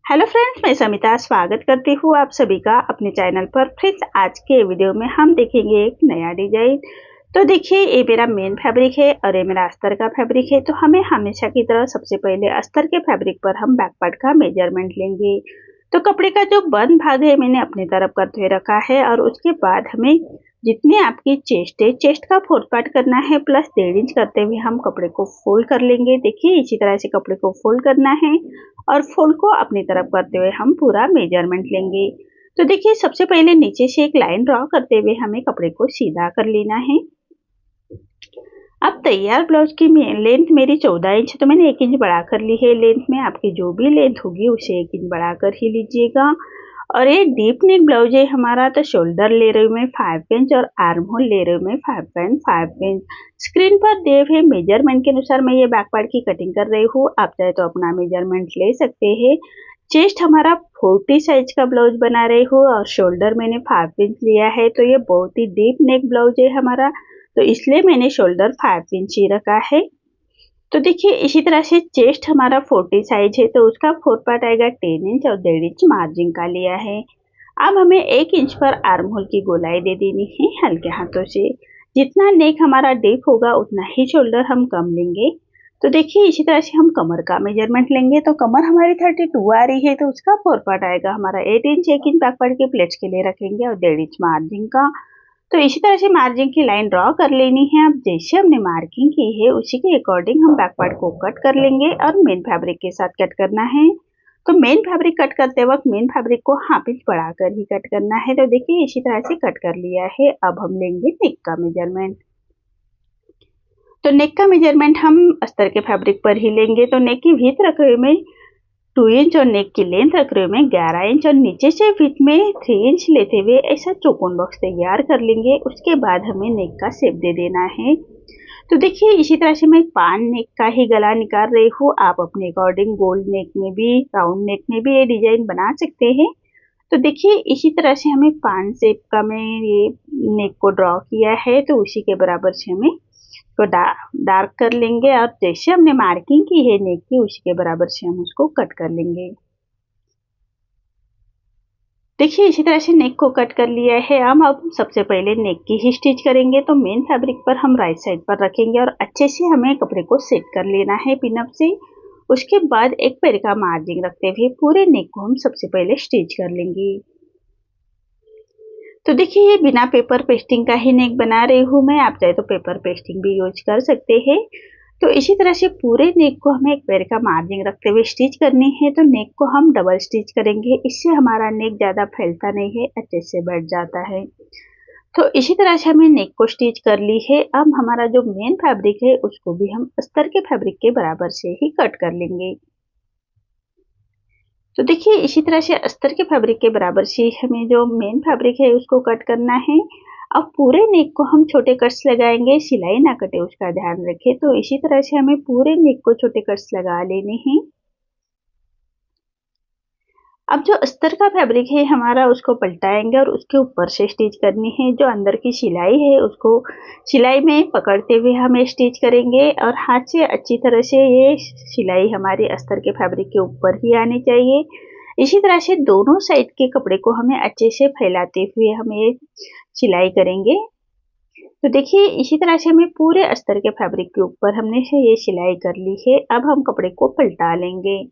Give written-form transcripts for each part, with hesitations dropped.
Hello friends, मैं समिता स्वागत करती हूँ आप सभी का अपने चैनल पर। फ्रेंड्स, आज के वीडियो में हम देखेंगे एक नया डिजाइन। तो देखिए, ये मेरा मेन फैब्रिक है और ये मेरा अस्तर का फैब्रिक है। तो हमें हमेशा की तरह सबसे पहले अस्तर के फैब्रिक पर हम बैक पार्ट का मेजरमेंट लेंगे। तो कपड़े का जो बंद भाग है मैंने अपनी तरफ करते हुए रखा है और उसके बाद हमें जितनी आपकी चेस्ट है, चेस्ट का 4 पार्ट करना है प्लस 1.5 इंच करते हुए हम कपड़े को फोल्ड कर लेंगे। देखिए, इसी तरह से कपड़े को फोल्ड करना है और फोल्ड को अपनी तरफ करते हुए हम पूरा मेजरमेंट लेंगे। तो देखिए, सबसे पहले नीचे से एक लाइन ड्रॉ करते हुए हमें कपड़े को सीधा कर लेना है। अब तैयार ब्लाउज की लेंथ मेरी 14 इंच, तो मैंने 1 इंच बढ़ा कर ली है। लेंथ में आपकी जो भी लेंथ होगी उसे 1 इंच बढ़ा कर ही लीजिएगा। और ये डीप नेक ब्लाउज है हमारा, तो शोल्डर ले रही हूँ मैं 5 इंच और आर्म होल ले रही हूँ मैं 5.5 इंच। स्क्रीन पर दिए हुए मेजरमेंट के अनुसार मैं ये बैक पार्ट की कटिंग कर रही हूँ। आप चाहे तो अपना मेजरमेंट ले सकते हैं। चेस्ट हमारा 40 साइज का ब्लाउज बना रही हूँ और शोल्डर मैंने 5 इंच लिया है। तो ये बहुत ही डीप नेक ब्लाउज है हमारा, तो इसलिए मैंने शोल्डर 5 इंच ही रखा है। तो देखिए, इसी तरह से चेस्ट हमारा 40 साइज है, तो उसका 4 पार्ट आएगा 10 इंच और 1.5 इंच मार्जिन का लिया है। अब हमें 1 इंच पर आर्म होल की गोलाई दे देनी है हल्के हाथों से। जितना नेक हमारा डीप होगा उतना ही शोल्डर हम कम लेंगे। तो देखिए, इसी तरह से हम कमर का मेजरमेंट लेंगे। तो कमर हमारी 32 आ रही है, तो उसका 4 पार्ट आएगा हमारा 8 इंच। 1 इंच बैक पार्ट के प्लेट्स के लिए रखेंगे और 1.5 इंच मार्जिन का। तो इसी तरह से मार्जिन की लाइन ड्रॉ कर लेनी है। अब जैसे हमने मार्किंग की है उसी के अकॉर्डिंग हम बैक पार्ट को कट कर लेंगे और मेन फैब्रिक के साथ कट करना है। तो मेन फैब्रिक कट करते वक्त मेन फैब्रिक को हाफ इंच बढ़ाकर ही कट करना है। तो देखिए, इसी तरह से कट कर लिया है। अब हम लेंगे नेक का मेजरमेंट। तो नेक का मेजरमेंट हम अस्तर के फैब्रिक पर ही लेंगे। तो नेक की विड्थ रख रही में 2 इंच और नेक की लेंथ रख रही हूँ मैं 11 इंच और नीचे से विड्थ में 3 इंच लेते हुए ऐसा चौकोन बॉक्स तैयार कर लेंगे। उसके बाद हमें नेक का शेप दे देना है। तो देखिए, इसी तरह से मैं पान नेक का ही गला निकाल रही हूँ। आप अपने अकॉर्डिंग गोल्ड नेक में भी, राउंड नेक में भी ये डिजाइन बना सकते हैं। तो देखिए, इसी तरह से हमें पान शेप का मैं ये नेक को ड्रॉ किया है, तो उसी के बराबर से हमें तो डार्क कर लेंगे और जैसे हमने मार्किंग की है नेक की उसी के बराबर से हम उसको कट कर लेंगे। देखिए, इसी तरह से नेक को कट कर लिया है। हम अब सबसे पहले नेक की ही स्टिच करेंगे। तो मेन फैब्रिक पर हम राइट साइड पर रखेंगे और अच्छे से हमें कपड़े को सेट कर लेना है पिनअप से। उसके बाद एक पैर का मार्जिन रखते हुए पूरे नेक को हम सबसे पहले स्टिच कर लेंगे। तो देखिए, ये बिना पेपर पेस्टिंग का ही नेक बना रही हूँ मैं। आप चाहे तो पेपर पेस्टिंग भी यूज कर सकते हैं। तो इसी तरह से पूरे नेक को हमें एक पैर का मार्जिन रखते हुए स्टिच करनी है। तो नेक को हम डबल स्टिच करेंगे, इससे हमारा नेक ज़्यादा फैलता नहीं है, अच्छे से बैठ जाता है। तो इसी तरह से हमने नेक को स्टिच कर ली है। अब हमारा जो मेन फैब्रिक है उसको भी हम अस्तर के फैब्रिक के बराबर से ही कट कर लेंगे। तो देखिए, इसी तरह से अस्तर के फैब्रिक के बराबर से हमें जो मेन फैब्रिक है उसको कट करना है। अब पूरे नेक को हम छोटे कट्स लगाएंगे, सिलाई ना कटे उसका ध्यान रखें। तो इसी तरह से हमें पूरे नेक को छोटे कट्स लगा लेने हैं। अब जो अस्तर का फैब्रिक है हमारा उसको पलटाएंगे और उसके ऊपर से स्टिच करनी है। जो अंदर की सिलाई है उसको सिलाई में पकड़ते हुए हम स्टिच करेंगे और हाथ से अच्छी तरह से ये सिलाई हमारे अस्तर के फैब्रिक के ऊपर ही आनी चाहिए। इसी तरह से दोनों साइड के कपड़े को हमें अच्छे से फैलाते हुए हमें सिलाई करेंगे। तो देखिए, इसी तरह से हमें पूरे अस्तर के फैब्रिक के ऊपर हमने ये सिलाई कर ली है। अब हम कपड़े को पलटा लेंगे।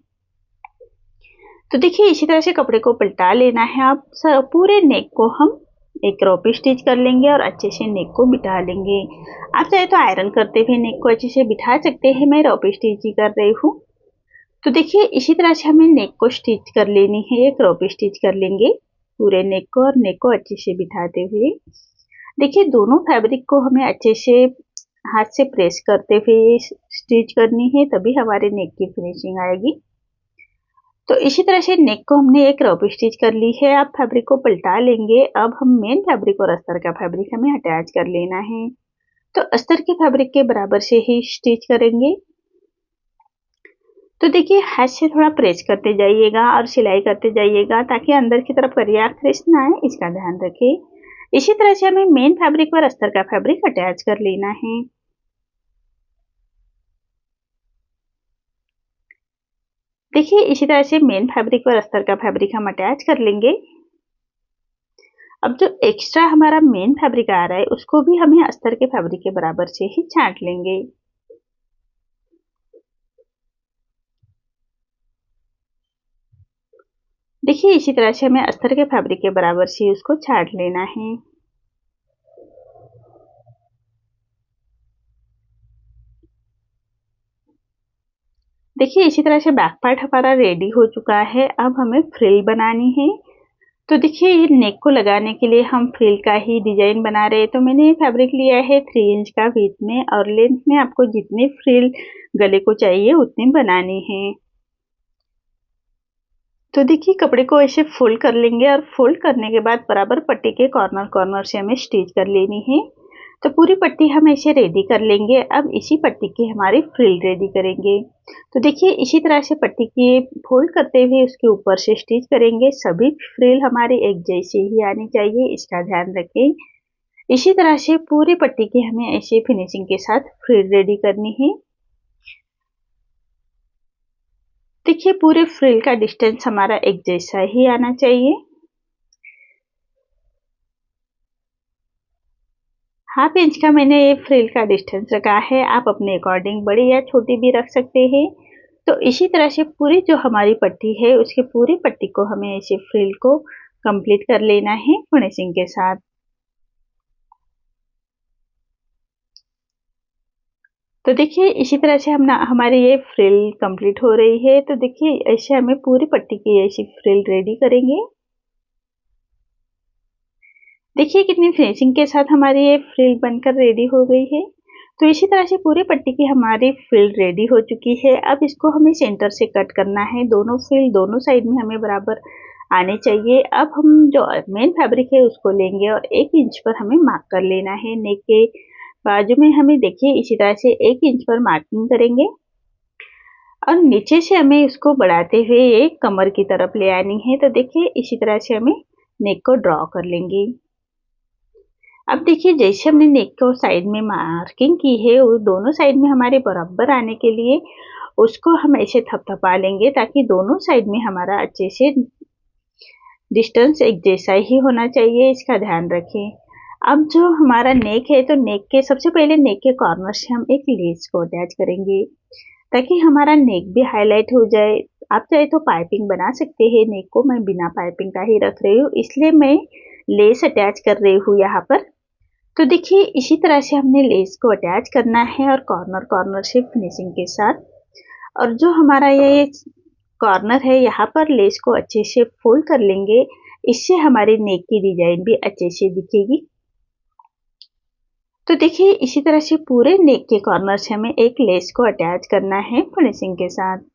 तो देखिए, इसी तरह से कपड़े को पलटा लेना है। अब पूरे नेक को हम एक रोपी स्टिच कर लेंगे और अच्छे से नेक को बिठा लेंगे। आप चाहे तो आयरन करते हुए नेक को अच्छे से बिठा सकते हैं, मैं रोपी स्टिच ही कर रही हूँ। तो देखिए, इसी तरह से हमें नेक को स्टिच कर लेनी है। एक रोपी स्टिच कर लेंगे पूरे नेक को और नेक को अच्छे से बिठाते हुए। देखिए, दोनों फैब्रिक को हमें अच्छे से हाथ से प्रेस करते हुए स्टिच करनी है, तभी हमारे नेक की फिनिशिंग आएगी। तो इसी तरह से नेक को हमने एक रोपी स्टिच कर ली है। अब फैब्रिक को पलटा लेंगे। अब हम मेन फैब्रिक और अस्तर का फैब्रिक हमें अटैच कर लेना है। तो अस्तर के फैब्रिक के बराबर से ही स्टिच करेंगे। तो देखिए, हाथ से थोड़ा प्रेस करते जाइएगा और सिलाई करते जाइएगा ताकि अंदर की तरफ करिया क्रिस ना आए, इसका ध्यान रखें। इसी तरह से हमें मेन फैब्रिक और अस्तर का फैब्रिक अटैच कर लेना है। देखिए इसी तरह से मेन फैब्रिक और अस्तर का फैब्रिक हम अटैच कर लेंगे। अब जो एक्स्ट्रा हमारा मेन फैब्रिक आ रहा है उसको भी हमें अस्तर के फैब्रिक के बराबर से ही छांट लेंगे। देखिए इसी तरह से हमें अस्तर के फैब्रिक के बराबर से उसको छांट लेना है। देखिए इसी तरह से बैक पार्ट हमारा रेडी हो चुका है। अब हमें फ्रिल बनानी है। तो देखिए ये नेक को लगाने के लिए हम फ्रिल का ही डिजाइन बना रहे हैं। तो मैंने फैब्रिक लिया है 3 इंच का विड्थ में और लेंथ में आपको जितने फ्रिल गले को चाहिए उतनी बनानी है। तो देखिए कपड़े को ऐसे फोल्ड कर लेंगे और फोल्ड करने के बाद बराबर पट्टी के कॉर्नर कॉर्नर से हमें स्टिच कर लेनी है। तो पूरी पट्टी हम ऐसे रेडी कर लेंगे। अब इसी पट्टी की हमारी फ्रिल रेडी करेंगे। तो देखिए इसी तरह से पट्टी की फोल्ड करते हुए उसके ऊपर से स्टिच करेंगे। सभी फ्रिल हमारी एक जैसी ही आनी चाहिए, इसका ध्यान रखें। इसी तरह से पूरी पट्टी की हमें ऐसे फिनिशिंग के साथ फ्रिल रेडी करनी है। देखिए पूरे फ्रिल का डिस्टेंस हमारा एक जैसा ही आना चाहिए। हाफ इंच का मैंने ये फ्रिल का डिस्टेंस रखा है। आप अपने अकॉर्डिंग बड़ी या छोटी भी रख सकते हैं। तो इसी तरह से पूरी जो हमारी पट्टी है उसकी पूरी पट्टी को हमें ऐसे फ्रिल को कंप्लीट कर लेना है फिनिशिंग के साथ। तो देखिए इसी तरह से हमारी ये फ्रिल कंप्लीट हो रही है। तो देखिए ऐसे हमें पूरी पट्टी की ऐसी फ्रिल रेडी करेंगे। देखिए कितनी फिनिशिंग के साथ हमारी ये फ्रिल बनकर रेडी हो गई है। तो इसी तरह से पूरी पट्टी की हमारी फ्रिल रेडी हो चुकी है। अब इसको हमें सेंटर से कट करना है। दोनों फ्रिल दोनों साइड में हमें बराबर आने चाहिए। अब हम जो मेन फैब्रिक है उसको लेंगे और 1 इंच पर हमें मार्क कर लेना है। नेक के बाजू में हमें देखिए इसी तरह से 1 इंच पर मार्किंग करेंगे और नीचे से हमें उसको बढ़ाते हुए एक कमर की तरफ ले आनी है। तो देखिए इसी तरह से हमें नेक को ड्रॉ कर लेंगे। अब देखिए जैसे हमने नेक को साइड में मार्किंग की है वो दोनों साइड में हमारे बराबर आने के लिए उसको हम ऐसे थपथपा लेंगे ताकि दोनों साइड में हमारा अच्छे से डिस्टेंस एक जैसा ही होना चाहिए, इसका ध्यान रखें। अब जो हमारा नेक है तो नेक के सबसे पहले नेक के कॉर्नर से हम एक लेस को अटैच करेंगे ताकि हमारा नेक भी हाईलाइट हो जाए। आप चाहे तो पाइपिंग बना सकते हैं। नेक को मैं बिना पाइपिंग का ही रख रही हूँ इसलिए मैं लेस अटैच कर रही हूँ यहाँ पर। तो देखिए इसी तरह से हमने लेस को अटैच करना है और कॉर्नर कॉर्नर से फिनिशिंग के साथ। और जो हमारा ये कॉर्नर है यहाँ पर लेस को अच्छे से फोल्ड कर लेंगे। इससे हमारे नेक की डिजाइन भी अच्छे से दिखेगी। तो देखिए इसी तरह से पूरे नेक के कॉर्नर से हमें एक लेस को अटैच करना है फिनिशिंग के साथ।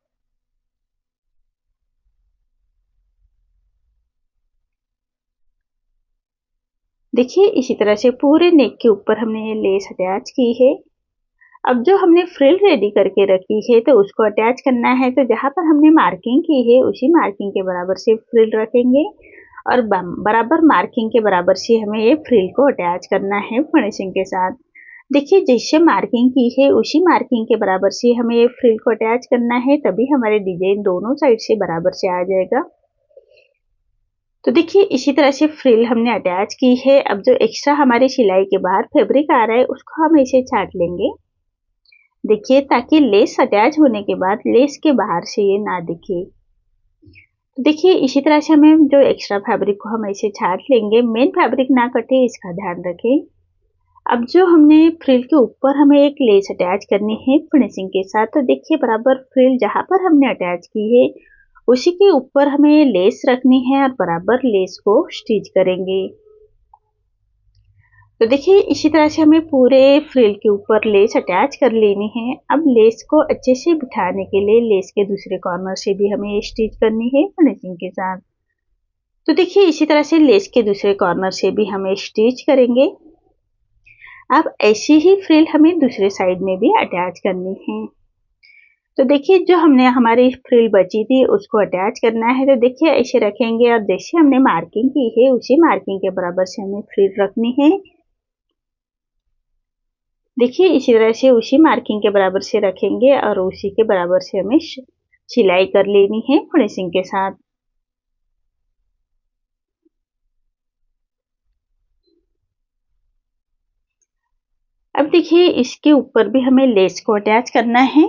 देखिए इसी तरह से पूरे नेक के ऊपर हमने ये लेस अटैच की है। अब जो हमने फ्रिल रेडी करके रखी है तो उसको अटैच करना है। तो जहाँ पर हमने मार्किंग की है उसी मार्किंग के बराबर से फ्रिल रखेंगे और बराबर मार्किंग के बराबर से हमें ये फ्रिल को अटैच करना है फिनिशिंग के साथ। देखिए जैसे मार्किंग की है उसी मार्किंग के बराबर से हमें ये फ्रिल को अटैच करना है, तभी हमारे डिजाइन दोनों साइड से बराबर से आ जाएगा। तो देखिए इसी तरह से फ्रिल हमने अटैच की है। अब जो एक्स्ट्रा हमारी सिलाई के बाहर फैब्रिक आ रहा है उसको हम ऐसे छाट लेंगे। देखिए ताकि लेस अटैच होने के बाद लेस के बाहर से ये ना दिखे। देखिए इसी तरह से हमें जो एक्स्ट्रा फैब्रिक को हम ऐसे छाट लेंगे। मेन फैब्रिक ना कटे इसका ध्यान रखें। अब जो हमने फ्रिल के ऊपर हमें एक लेस अटैच करनी है फिनिशिंग के साथ। तो देखिए बराबर फ्रिल जहाँ पर हमने अटैच की है उसी के ऊपर हमें लेस रखनी है और बराबर लेस को स्टिच करेंगे। तो देखिए इसी तरह से हमें पूरे फ्रिल के ऊपर लेस अटैच कर लेनी है। अब लेस को अच्छे से बिठाने के लिए लेस के दूसरे कॉर्नर से भी हमें स्टिच करनी है फिनिशिंग के साथ। तो देखिए इसी तरह से लेस के दूसरे कॉर्नर से भी हमें स्टिच करेंगे। अब ऐसी ही फ्रिल हमें दूसरे साइड में भी अटैच करनी है। तो देखिए जो हमने हमारी फ्रिल बची थी उसको अटैच करना है। तो देखिए ऐसे रखेंगे और जैसे हमने मार्किंग की है उसी मार्किंग के बराबर से हमें फ्रिल रखनी है। देखिए इसी तरह से उसी मार्किंग के बराबर से रखेंगे और उसी के बराबर से हमें सिलाई कर लेनी है फिनिशिंग के साथ। अब देखिए इसके ऊपर भी हमें लेस को अटैच करना है।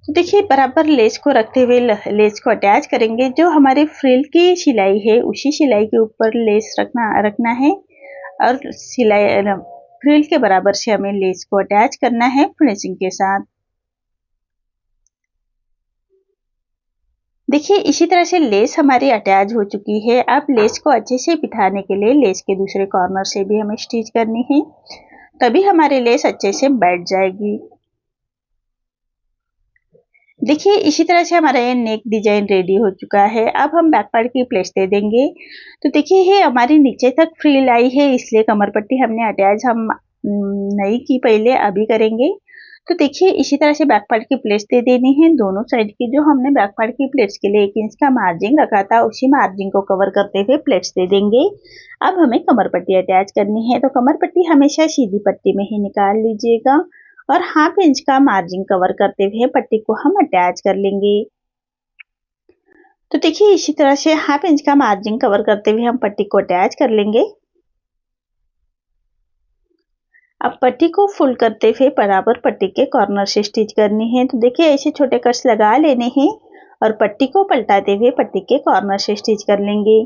तो देखिए बराबर लेस को रखते हुए लेस को अटैच करेंगे। जो हमारे फ्रिल की सिलाई है उसी सिलाई के ऊपर लेस रखना है और सिलाई फ्रिल के बराबर से हमें लेस को अटैच करना है फिनिशिंग के साथ। देखिए इसी तरह से लेस हमारी अटैच हो चुकी है। अब लेस को अच्छे से बिठाने के लिए लेस के दूसरे कॉर्नर से भी हमें स्टिच करनी है, तभी हमारी लेस अच्छे से बैठ जाएगी। देखिए इसी तरह से हमारा ये नेक डिजाइन रेडी हो चुका है। अब हम बैक पार्ट की प्लेट्स दे देंगे। तो देखिए ये हमारी नीचे तक फ्रिल आई है, इसलिए कमर पट्टी हमने अटैच हम नहीं की पहले, अभी करेंगे। तो देखिए इसी तरह से बैक पार्ट की प्लेट्स दे देनी है। दोनों साइड की जो हमने बैक पार्ट की प्लेट्स के लिए 1 इंच का मार्जिन रखा था, उसी मार्जिन को कवर करते हुए प्लेट्स दे देंगे। अब हमें कमर पट्टी अटैच करनी है। तो कमर पट्टी हमेशा सीधी पट्टी में ही निकाल लीजिएगा और 1/2 इंच का मार्जिन कवर करते हुए पट्टी को हम अटैच कर लेंगे। तो देखिए इसी तरह से 1/2 इंच का मार्जिन कवर करते हुए हम पट्टी को अटैच कर लेंगे। अब पट्टी को फुल करते हुए बराबर पट्टी के कॉर्नर से स्टिच करनी है। तो देखिए ऐसे छोटे कट्स लगा लेने हैं और पट्टी को पलटाते हुए पट्टी के कॉर्नर से स्टिच कर लेंगे।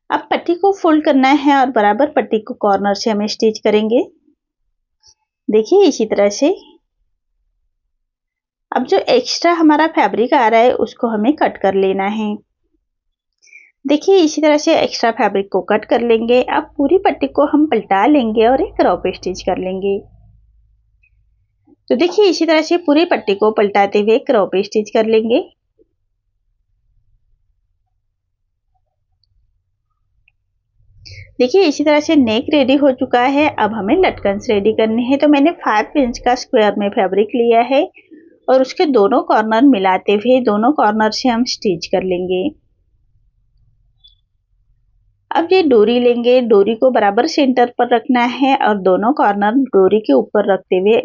अब पट्टी को फोल्ड करना है और बराबर पट्टी को कॉर्नर से हमें स्टिच करेंगे। देखिए इसी तरह से। अब जो एक्स्ट्रा हमारा फैब्रिक आ रहा है उसको हमें कट कर लेना है। देखिए इसी तरह से एक्स्ट्रा फैब्रिक को कट कर लेंगे। अब पूरी पट्टी को हम पलटा लेंगे और एक क्रॉप स्टिच कर लेंगे। तो देखिए इसी तरह से पूरी पट्टी को पलटाते हुए क्रॉप स्टिच कर लेंगे। देखिए इसी तरह से नेक रेडी हो चुका है। अब हमें लटकन्स रेडी करने हैं। तो मैंने 5 इंच का स्क्वायर में फैब्रिक लिया है और उसके दोनों कॉर्नर मिलाते हुए दोनों कॉर्नर से हम स्टिच कर लेंगे। अब ये डोरी लेंगे, डोरी को बराबर सेंटर पर रखना है और दोनों कॉर्नर डोरी के ऊपर रखते हुए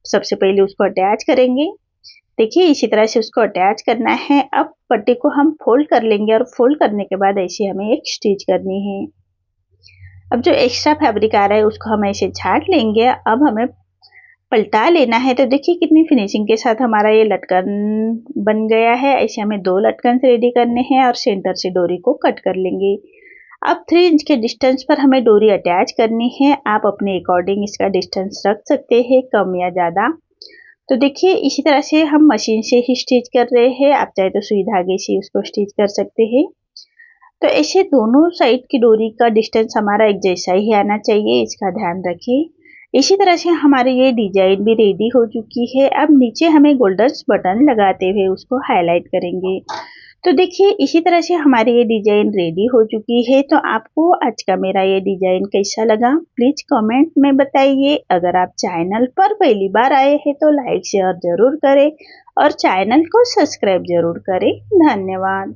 सबसे पहले उसको अटैच करेंगे। देखिए इसी तरह से उसको अटैच करना है। अब पट्टी को हम फोल्ड कर लेंगे और फोल्ड करने के बाद ऐसे हमें एक स्टिच करनी है। अब जो एक्स्ट्रा फैब्रिक आ रहा है उसको हम ऐसे छाट लेंगे। अब हमें पलटा लेना है। तो देखिए कितनी फिनिशिंग के साथ हमारा ये लटकन बन गया है। ऐसे हमें 2 लटकन रेडी करने हैं और सेंटर से डोरी को कट कर लेंगे। अब 3 इंच के डिस्टेंस पर हमें डोरी अटैच करनी है। आप अपने अकॉर्डिंग इसका डिस्टेंस रख सकते हैं, कम या ज़्यादा। तो देखिए इसी तरह से हम मशीन से ही स्टिच कर रहे हैं। आप चाहे तो सुई धागे से उसको स्टिच कर सकते हैं। तो ऐसे दोनों साइड की डोरी का डिस्टेंस हमारा एक जैसा ही आना चाहिए, इसका ध्यान रखें। इसी तरह से हमारी ये डिजाइन भी रेडी हो चुकी है। अब नीचे हमें गोल्डन बटन लगाते हुए उसको हाईलाइट करेंगे। तो देखिए इसी तरह से हमारी ये डिजाइन रेडी हो चुकी है। तो आपको आज का मेरा ये डिजाइन कैसा लगा प्लीज कमेंट में बताइए। अगर आप चैनल पर पहली बार आए हैं तो लाइक शेयर जरूर करें और चैनल को सब्सक्राइब जरूर करें। धन्यवाद।